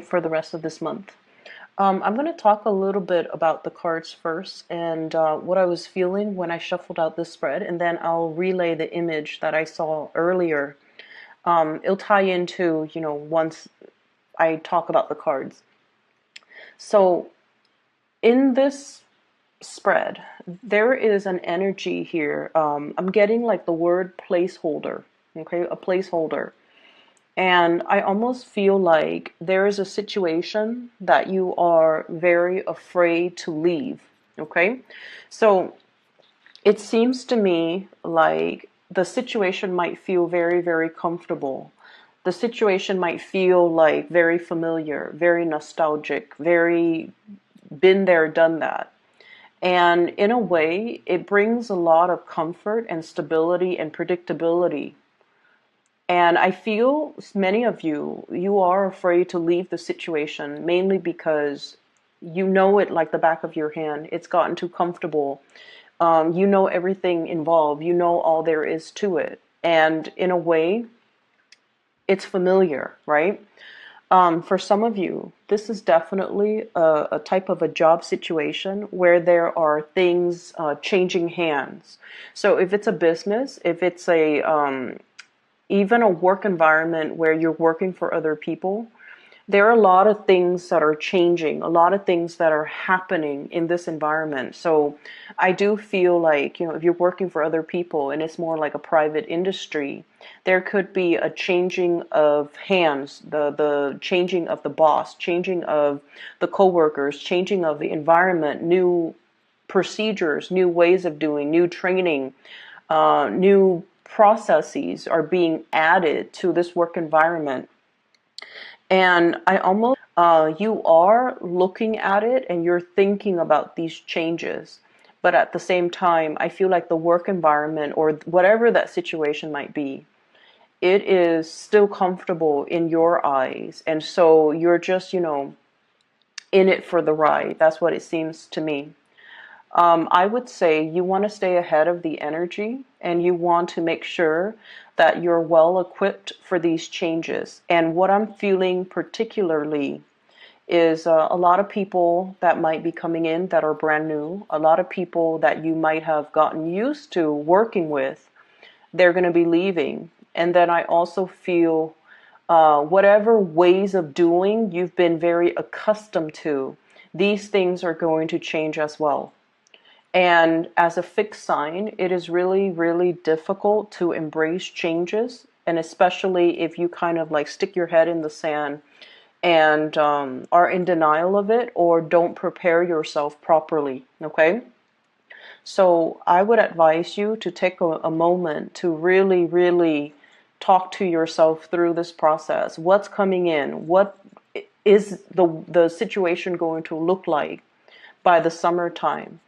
for the rest of this month. I'm going to talk a little bit about the cards first and what I was feeling when I shuffled out this spread, and then I'll relay the image that I saw earlier. It'll tie into, once I talk about the cards. So in this spread, there is an energy here. I'm getting like the word placeholder, okay, a placeholder. And I almost feel like there is a situation that you are very afraid to leave. Okay. So it seems to me like the situation might feel very, very comfortable. The situation might feel like very familiar, very nostalgic, very been there, done that. And in a way, it brings a lot of comfort and stability and predictability. And I feel many of you are afraid to leave the situation, mainly because you know it like the back of your hand. It's gotten too comfortable. You know everything involved. You know all there is to it. And in a way, it's familiar, right? For some of you, this is definitely a type of a job situation where there are things changing hands. So if it's a business, if it's a even a work environment where you're working for other people, there are a lot of things that are changing, a lot of things that are happening in this environment. So I do feel like, if you're working for other people and it's more like a private industry, there could be a changing of hands, the changing of the boss, changing of the coworkers, changing of the environment, new procedures, new ways of doing, new training, new processes are being added to this work environment. And I almost, you are looking at it and you're thinking about these changes. But at the same time, I feel like the work environment or whatever that situation might be, it is still comfortable in your eyes. And so you're just, in it for the ride. That's what it seems to me. I would say you want to stay ahead of the energy and you want to make sure that you're well equipped for these changes. And what I'm feeling particularly is a lot of people that might be coming in that are brand new, a lot of people that you might have gotten used to working with, they're going to be leaving. And then I also feel whatever ways of doing you've been very accustomed to, these things are going to change as well. And as a fixed sign, it is really, really difficult to embrace changes. And especially if you kind of like stick your head in the sand and are in denial of it or don't prepare yourself properly. Okay. So I would advise you to take a moment to really, really talk to yourself through this process. What's coming in? What is the situation going to look like by the summertime?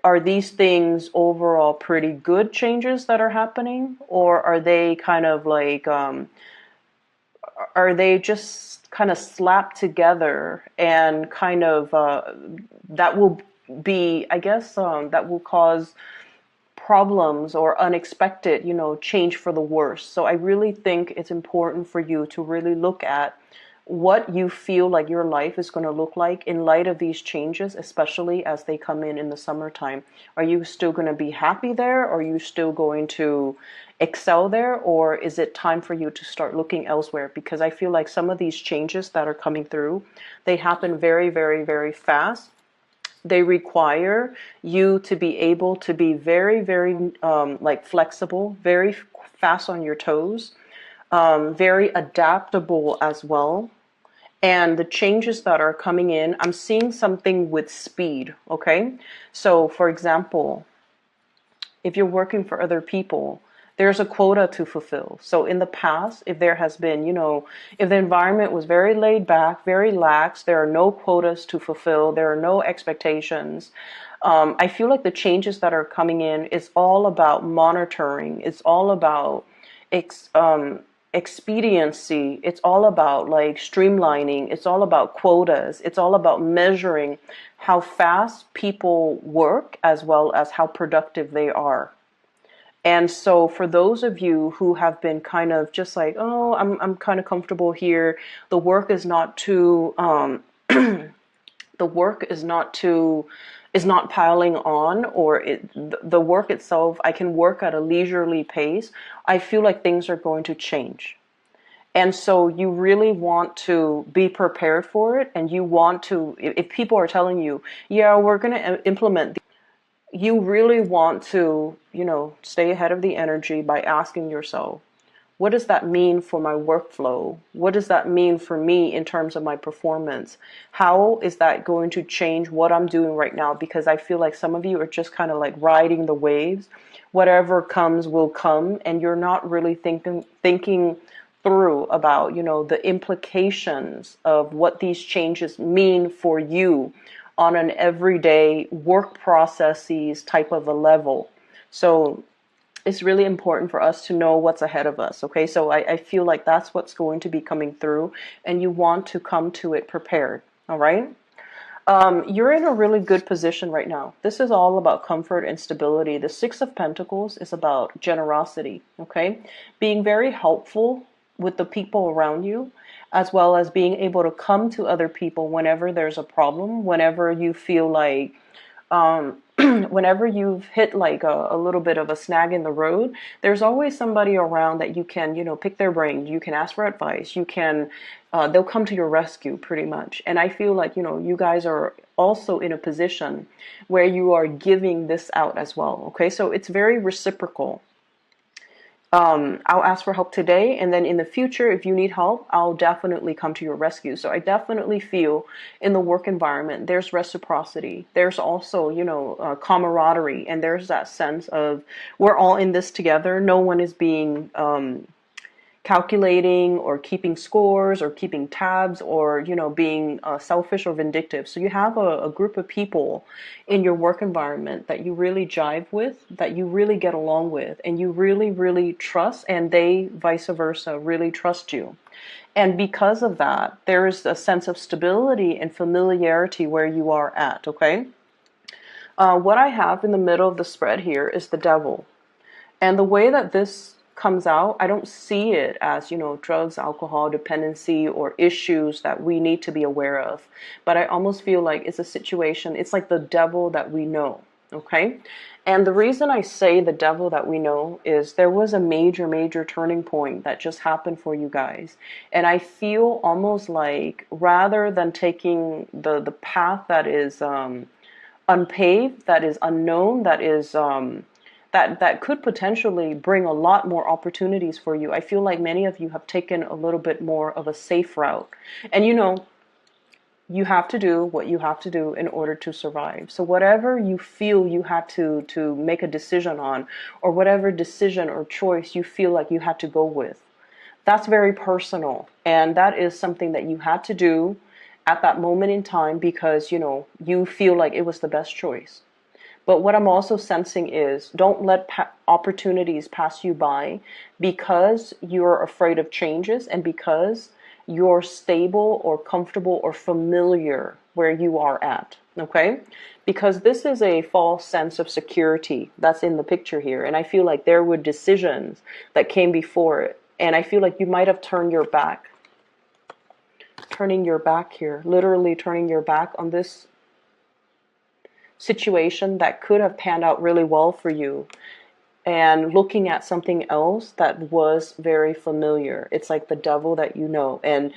Are these things overall pretty good changes that are happening, or are they kind of like are they just kind of slapped together and kind of that will be, I guess, that will cause problems or unexpected, change for the worse. So I really think it's important for you to really look at what you feel like your life is going to look like in light of these changes, especially as they come in the summertime. Are you still going to be happy there? Are you still going to excel there? Or is it time for you to start looking elsewhere? Because I feel like some of these changes that are coming through, they happen very, very, very fast. They require you to be able to be very, very like flexible, very fast on your toes, very adaptable as well. And the changes that are coming in, I'm seeing something with speed, okay? So, for example, if you're working for other people, there's a quota to fulfill. So in the past, if there has been, if the environment was very laid back, very lax, there are no quotas to fulfill, there are no expectations. I feel like the changes that are coming in is all about monitoring. It's all about expediency. It's all about like streamlining. It's all about quotas. It's all about measuring how fast people work as well as how productive they are. And so for those of you who have been kind of just like, oh, I'm kind of comfortable here, the work is not too the work is not piling on, or the work itself, I can work at a leisurely pace. I feel like things are going to change. And so you really want to be prepared for it, and you want to, if people are telling you, yeah, we're going to implement, you really want to, stay ahead of the energy by asking yourself, what does that mean for my workflow? What does that mean for me in terms of my performance? How is that going to change what I'm doing right now? Because I feel like some of you are just kind of like riding the waves. Whatever comes will come, and you're not really thinking through about, the implications of what these changes mean for you on an everyday work processes type of a level. So it's really important for us to know what's ahead of us. Okay, so I feel like that's what's going to be coming through, and you want to come to it prepared. All right. You're in a really good position right now. This is all about comfort and stability. The Six of Pentacles is about generosity. Okay, being very helpful with the people around you, as well as being able to come to other people whenever there's a problem, whenever you feel like whenever you've hit like a little bit of a snag in the road, there's always somebody around that you can, pick their brain. You can ask for advice. You can, they'll come to your rescue pretty much. And I feel like, you guys are also in a position where you are giving this out as well. Okay, so it's very reciprocal. I'll ask for help today, and then in the future, if you need help, I'll definitely come to your rescue. So I definitely feel in the work environment, there's reciprocity. There's also, camaraderie, and there's that sense of we're all in this together. No one is being calculating or keeping scores or keeping tabs or being selfish or vindictive. So you have a group of people in your work environment that you really jive with, that you really get along with, and you really trust, and they vice versa really trust you. And because of that, there is a sense of stability and familiarity where you are at. Okay, what I have in the middle of the spread here is the Devil. And the way that this comes out, I don't see it as, drugs, alcohol, dependency, or issues that we need to be aware of. But I almost feel like it's a situation, it's like the devil that we know. Okay. And the reason I say the devil that we know is there was a major turning point that just happened for you guys. And I feel almost like rather than taking the path that is unpaved, that is unknown, that is that could potentially bring a lot more opportunities for you. I feel like many of you have taken a little bit more of a safe route. And you have to do what you have to do in order to survive. So whatever you feel you had to make a decision on, or whatever decision or choice you feel like you had to go with, that's very personal. And that is something that you had to do at that moment in time because, you feel like it was the best choice. But what I'm also sensing is don't let opportunities pass you by because you're afraid of changes and because you're stable or comfortable or familiar where you are at. Okay? Because this is a false sense of security that's in the picture here. And I feel like there were decisions that came before it. And I feel like you might have turned your back. Turning your back here. Literally turning your back on this situation that could have panned out really well for you and looking at something else that was very familiar. It's like the devil that you know, and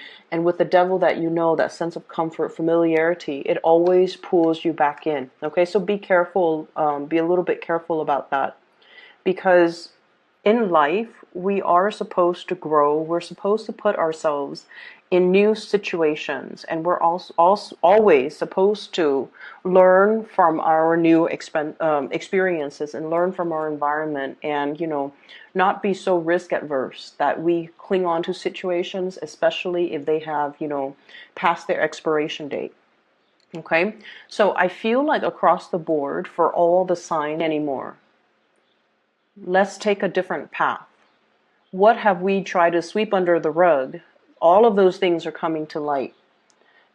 with the devil that you know, that sense of comfort, familiarity, it always pulls you back in. Okay, so be careful, be a little bit careful about that, because in life we are supposed to grow. We're supposed to put ourselves in new situations, and we're also always supposed to learn from our new experiences and learn from our environment, and not be so risk adverse that we cling on to situations, especially if they have passed their expiration date. Okay, so I feel like across the board for all the signs anymore, let's take a different path. What have we tried to sweep under the rug? All of those things are coming to light.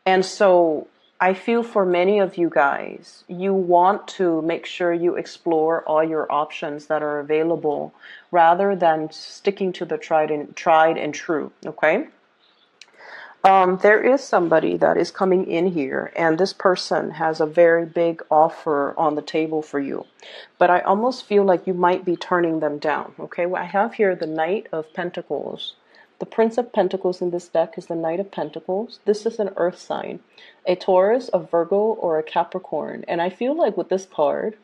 And so I feel for many of you guys, you want to make sure you explore all your options that are available rather than sticking to the tried and true, okay? There is somebody that is coming in here, and this person has a very big offer on the table for you. But I almost feel like you might be turning them down. Okay, well, I have here the Knight of Pentacles. The Prince of Pentacles in this deck is the Knight of Pentacles. This is an earth sign, a Taurus, a Virgo, or a Capricorn. And I feel like with this card,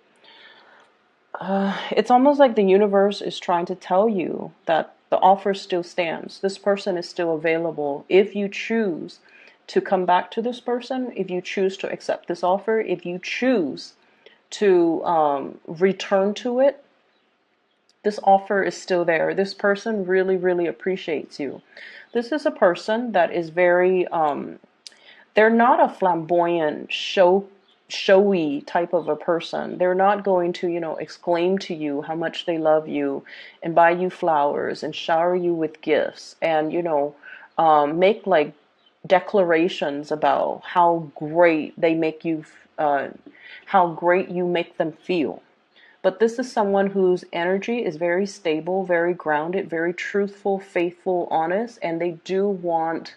it's almost like the universe is trying to tell you that the offer still stands. This person is still available. If you choose to come back to this person, if you choose to accept this offer, if you choose to return to it, this offer is still there. This person really, really appreciates you. This is a person that is very, they're not a flamboyant, showy type of a person. They're not going to, exclaim to you how much they love you and buy you flowers and shower you with gifts and, make like declarations about how great they make you, how great you make them feel. But this is someone whose energy is very stable, very grounded, very truthful, faithful, honest, and they do want,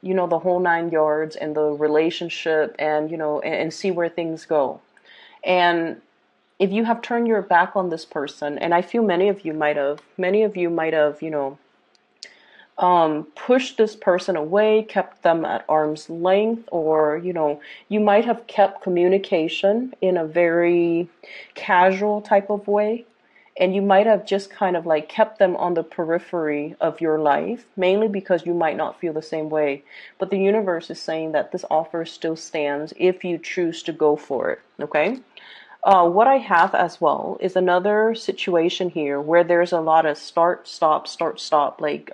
the whole 9 yards and the relationship and, and see where things go. And if you have turned your back on this person, and I feel many of you might have, pushed this person away, kept them at arm's length, or, you might have kept communication in a very casual type of way. And you might have just kind of like kept them on the periphery of your life, mainly because you might not feel the same way. But the universe is saying that this offer still stands if you choose to go for it, okay? What I have as well is another situation here where there's a lot of start, stop, like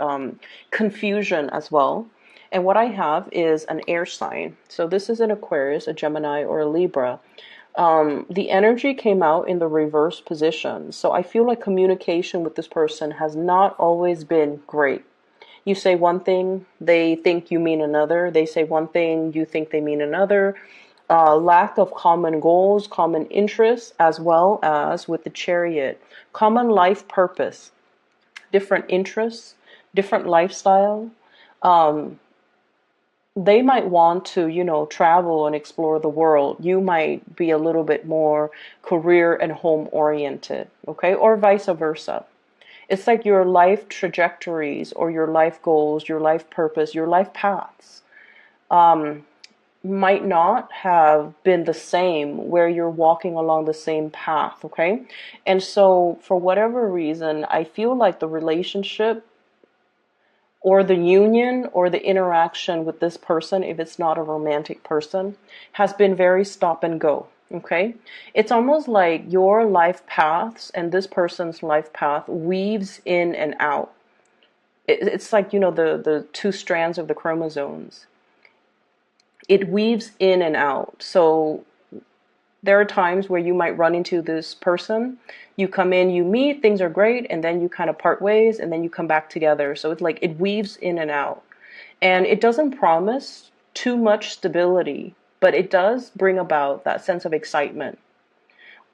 confusion as well. And what I have is an air sign. So this is an Aquarius, a Gemini, or a Libra. The energy came out in the reverse position. So I feel like communication with this person has not always been great. You say one thing, they think you mean another. They say one thing, you think they mean another. Lack of common goals, common interests, as well as with the Chariot, common life purpose, different interests, different lifestyle. They might want to, travel and explore the world. You might be a little bit more career and home oriented, okay? Or vice versa. It's like your life trajectories or your life goals, your life purpose, your life paths might not have been the same where you're walking along the same path, okay? And so for whatever reason, I feel like the relationship or the union or the interaction with this person, if it's not a romantic person, has been very stop and go, okay? It's almost like your life paths and this person's life path weaves in and out. It's like, the two strands of the chromosomes. It weaves in and out. So there are times where you might run into this person, you come in, you meet, things are great, and then you kind of part ways, and then you come back together. So it's like it weaves in and out. And it doesn't promise too much stability, but it does bring about that sense of excitement.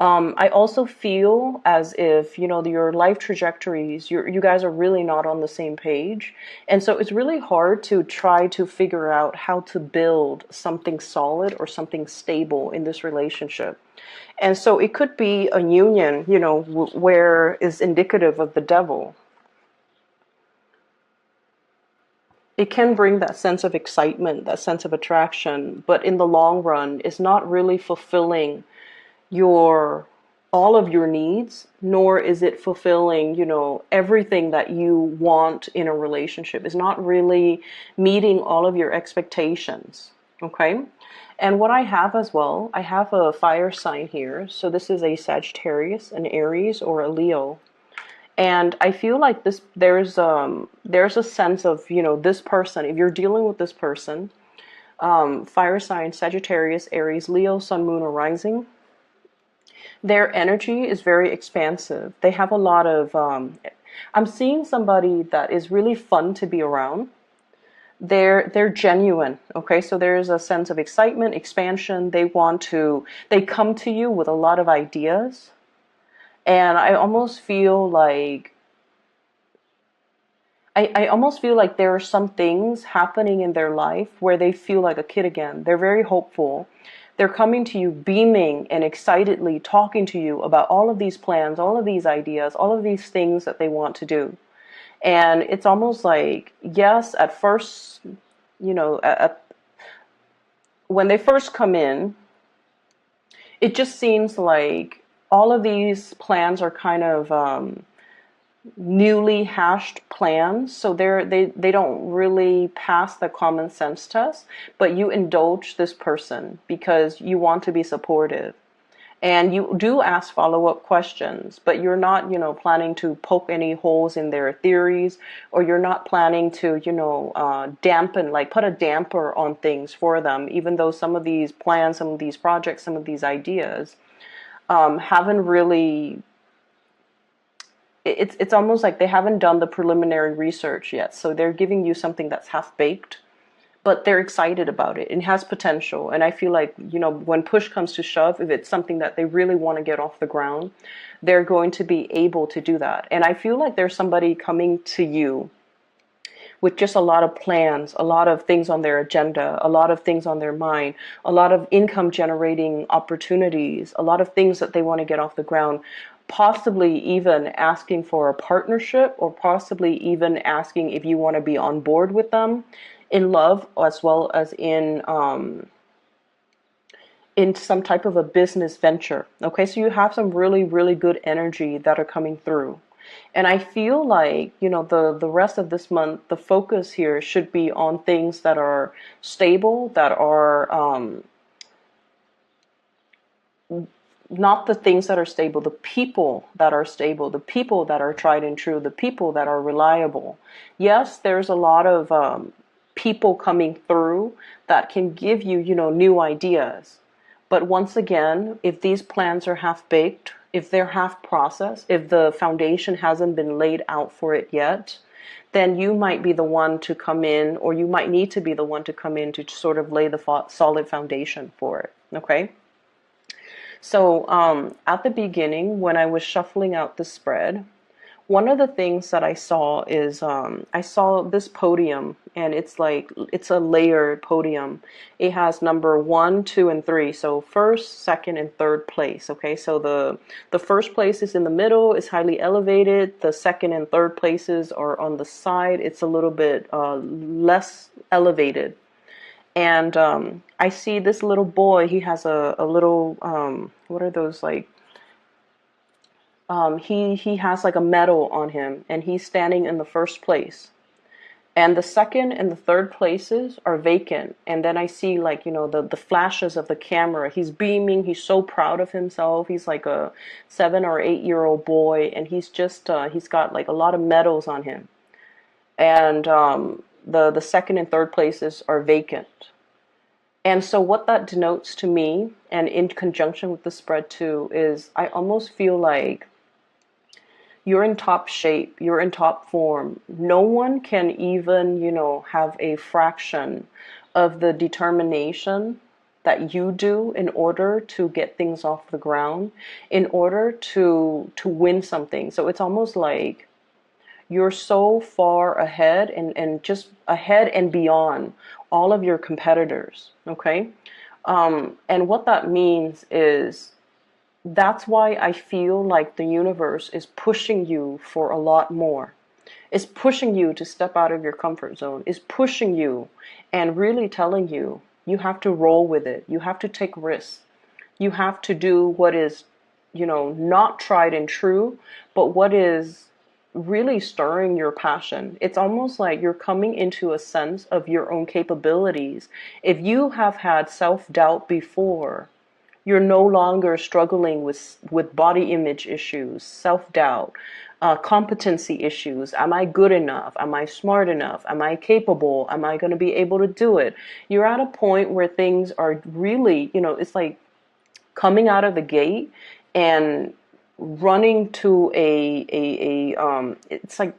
I also feel as if, your life trajectories, you guys are really not on the same page. And so it's really hard to try to figure out how to build something solid or something stable in this relationship. And so it could be a union, where is indicative of the devil. It can bring that sense of excitement, that sense of attraction, but in the long run, it's not really fulfilling all of your needs, nor is it fulfilling, everything that you want in a relationship. It's not really meeting all of your expectations, okay? And what I have as well, I have a fire sign here. So this is a Sagittarius, an Aries, or a Leo. And I feel like there's a sense of, this person, if you're dealing with this person, fire sign, Sagittarius, Aries, Leo, Sun, Moon, or Rising, their energy is very expansive. They have a lot of, I'm seeing somebody that is really fun to be around. they're genuine. Okay, so there's a sense of excitement, expansion. They come to you with a lot of ideas, and I almost feel like there are some things happening in their life where they feel like a kid again. They're very hopeful. They're coming to you beaming and excitedly talking to you about all of these plans, all of these ideas, all of these things that they want to do. And it's almost like, yes, at first, when they first come in, it just seems like all of these plans are kind of newly hashed plans, so they don't really pass the common sense test, but you indulge this person because you want to be supportive. And you do ask follow-up questions, but you're not, planning to poke any holes in their theories, or you're not planning to, dampen, like put a damper on things for them, even though some of these plans, some of these projects, some of these ideas haven't really, it's almost like they haven't done the preliminary research yet. So they're giving you something that's half-baked, but they're excited about it. It has potential. And I feel like, when push comes to shove, if it's something that they really want to get off the ground, they're going to be able to do that. And I feel like there's somebody coming to you with just a lot of plans, a lot of things on their agenda, a lot of things on their mind, a lot of income generating opportunities, a lot of things that they want to get off the ground, possibly even asking for a partnership, or possibly even asking if you want to be on board with them in love, as well as in some type of a business venture. Okay, so you have some really, really good energy that are coming through. And I feel like, the rest of this month, the focus here should be on things that are stable, that are not the things that are stable, the people that are stable, the people that are tried and true, the people that are reliable. Yes, there's a lot of people coming through that can give you, new ideas. But once again, if these plans are half baked, if they're half processed, if the foundation hasn't been laid out for it yet, then you might be the one to come in, or you might need to be the one to come in to sort of lay the solid foundation for it. Okay? So at the beginning, when I was shuffling out the spread, one of the things that I saw is I saw this podium, and it's a layered podium. It has number 1, 2, and 3. So first, second, and third place. Okay, so the first place is in the middle, is highly elevated. The second and third places are on the side. It's a little bit less elevated. And I see this little boy. He has a little what are those, like? He has like a medal on him, and he's standing in the first place. And the second and the third places are vacant. And then I see, like, the flashes of the camera. He's beaming. He's so proud of himself. He's like a 7 or 8-year-old boy, and he's got like a lot of medals on him. And the second and third places are vacant. And so what that denotes to me, and in conjunction with the spread too, is I almost feel like you're in top shape, you're in top form. No one can even, have a fraction of the determination that you do in order to get things off the ground, in order to win something. So it's almost like you're so far ahead, and just ahead and beyond all of your competitors. Okay? And what that means is, that's why I feel like the universe is pushing you for a lot more. It's pushing you to step out of your comfort zone. It's pushing you and really telling you, you have to roll with it. You have to take risks. You have to do what is, not tried and true, but what is really stirring your passion. It's almost like you're coming into a sense of your own capabilities. If you have had self-doubt before, you're no longer struggling with body image issues, self-doubt, competency issues. Am I good enough? Am I smart enough? Am I capable? Am I going to be able to do it? You're at a point where things are really, it's like coming out of the gate and running to it's like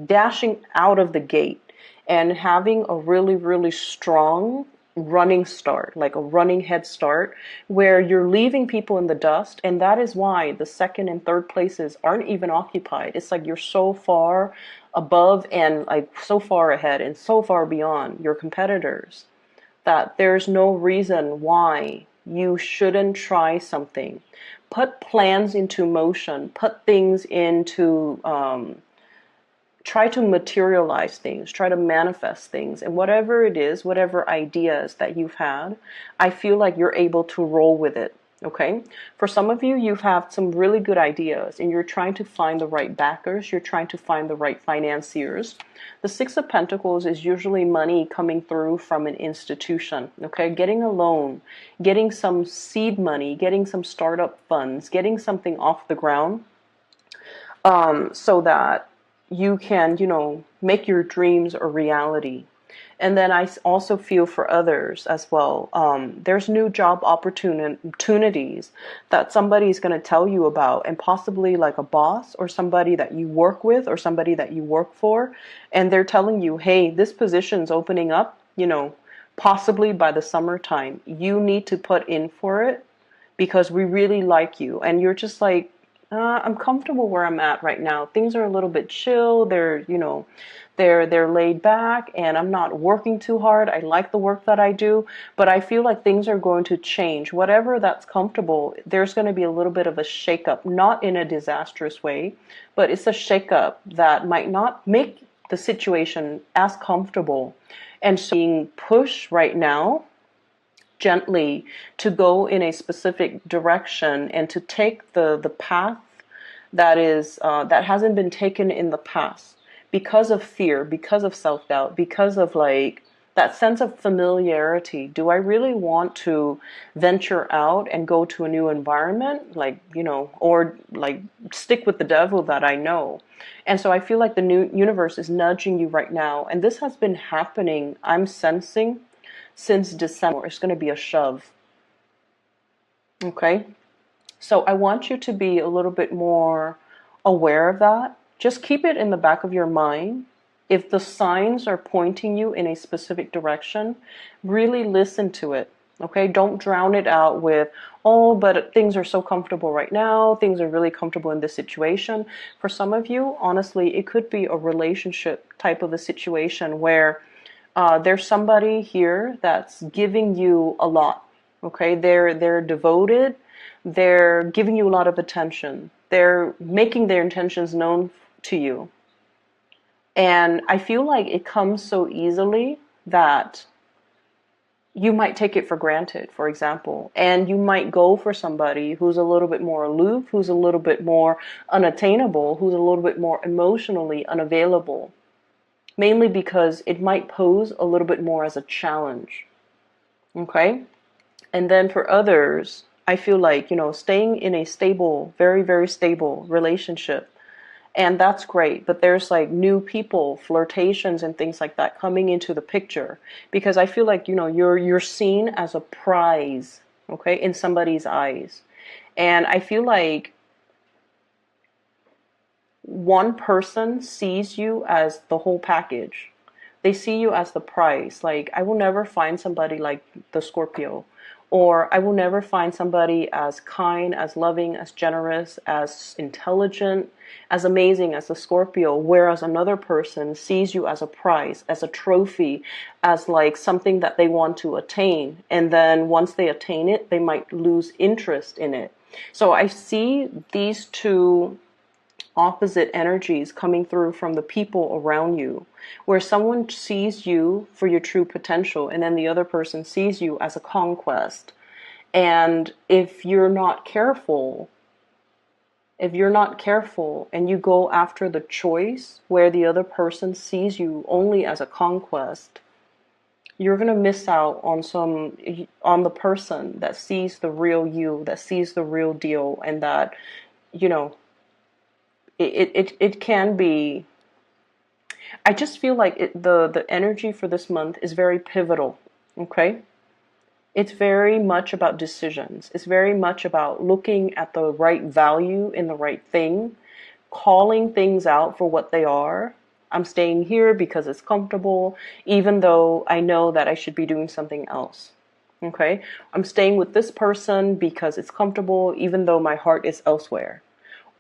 dashing out of the gate and having a really, really strong running start, like a running head start, where you're leaving people in the dust. And that is why the second and third places aren't even occupied. It's like you're so far above and like so far ahead and so far beyond your competitors that there's no reason why you shouldn't try something. Put plans into motion, put things into try to materialize things, try to manifest things, and whatever it is, whatever ideas that you've had, I feel like you're able to roll with it. Okay? For some of you, you've had some really good ideas and you're trying to find the right backers, you're trying to find the right financiers. The Six of Pentacles is usually money coming through from an institution, okay? Getting a loan, getting some seed money, getting some startup funds, getting something off the ground, so that you can, make your dreams a reality. And then I also feel for others as well. There's new job opportunities that somebody's going to tell you about, and possibly like a boss or somebody that you work with or somebody that you work for. And they're telling you, hey, this position's opening up, possibly by the summertime. You need to put in for it because we really like you. And you're just like, I'm comfortable where I'm at right now. Things are a little bit chill. They're laid back, and I'm not working too hard. I like the work that I do, but I feel like things are going to change. Whatever that's comfortable, there's going to be a little bit of a shakeup, not in a disastrous way, but it's a shakeup that might not make the situation as comfortable. And so being pushed right now gently to go in a specific direction and to take the path that is that hasn't been taken in the past because of fear, because of self-doubt, because of like that sense of familiarity. Do I really want to venture out and go to a new environment, or like stick with the devil that I know? And so I feel like the new universe is nudging you right now, and this has been happening, I'm sensing, since December. It's going to be a shove. Okay? So I want you to be a little bit more aware of that. Just keep it in the back of your mind. If the signs are pointing you in a specific direction, really listen to it. Okay? Don't drown it out with, oh, but things are so comfortable right now. Things are really comfortable in this situation. For some of you, honestly, it could be a relationship type of a situation where there's somebody here that's giving you a lot. Okay, they're devoted. They're giving you a lot of attention. They're making their intentions known to you. And I feel like it comes so easily that you might take it for granted, for example. And you might go for somebody who's a little bit more aloof, who's a little bit more unattainable, who's a little bit more emotionally unavailable. Mainly because it might pose a little bit more as a challenge. Okay? And then for others, I feel like, staying in a stable, very, very stable relationship. And that's great. But there's like new people, flirtations and things like that coming into the picture. Because I feel like, you're seen as a prize, okay, in somebody's eyes. And I feel like one person sees you as the whole package. They see you as the prize. Like, I will never find somebody like the Scorpio. Or I will never find somebody as kind, as loving, as generous, as intelligent, as amazing as the Scorpio. Whereas another person sees you as a prize, as a trophy, as like something that they want to attain. And then once they attain it, they might lose interest in it. So I see these two opposite energies coming through from the people around you, where someone sees you for your true potential and then the other person sees you as a conquest. And if you're not careful and you go after the choice where the other person sees you only as a conquest, you're going to miss out on the person that sees the real you, that sees the real deal, and that, it can be. I just feel like the energy for this month is very pivotal. Okay, it's very much about decisions. It's very much about looking at the right value in the right thing, calling things out for what they are, I'm staying here because it's comfortable, even though I know that I should be doing something else. Okay, I'm staying with this person because it's comfortable, even though my heart is elsewhere.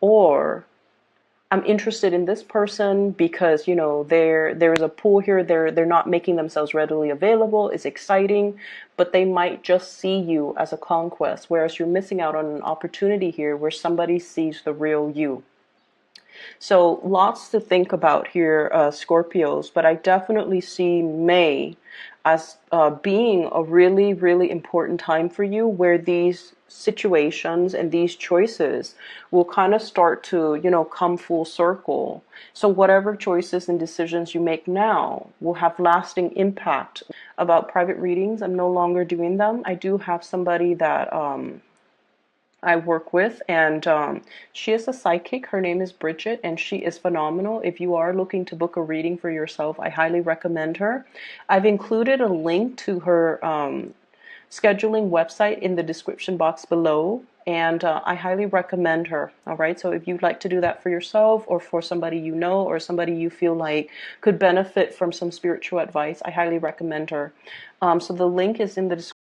Or I'm interested in this person because, you know, there's a pool here. They're not making themselves readily available. It's exciting, but they might just see you as a conquest, whereas you're missing out on an opportunity here where somebody sees the real you. So lots to think about here, Scorpios, but I definitely see May as being a really, really important time for you, where these situations and these choices will kind of start to, you know, come full circle. So whatever choices and decisions you make now will have lasting impact. About private readings, I'm no longer doing them. I do have somebody that I work with, and she is a psychic. Her name is Bridget, and she is phenomenal. If you are looking to book a reading for yourself, I highly recommend her. I've included a link to her scheduling website in the description box below, and I highly recommend her. All right, so if you'd like to do that for yourself or for somebody you know or somebody you feel like could benefit from some spiritual advice, I highly recommend her. So the link is in the description.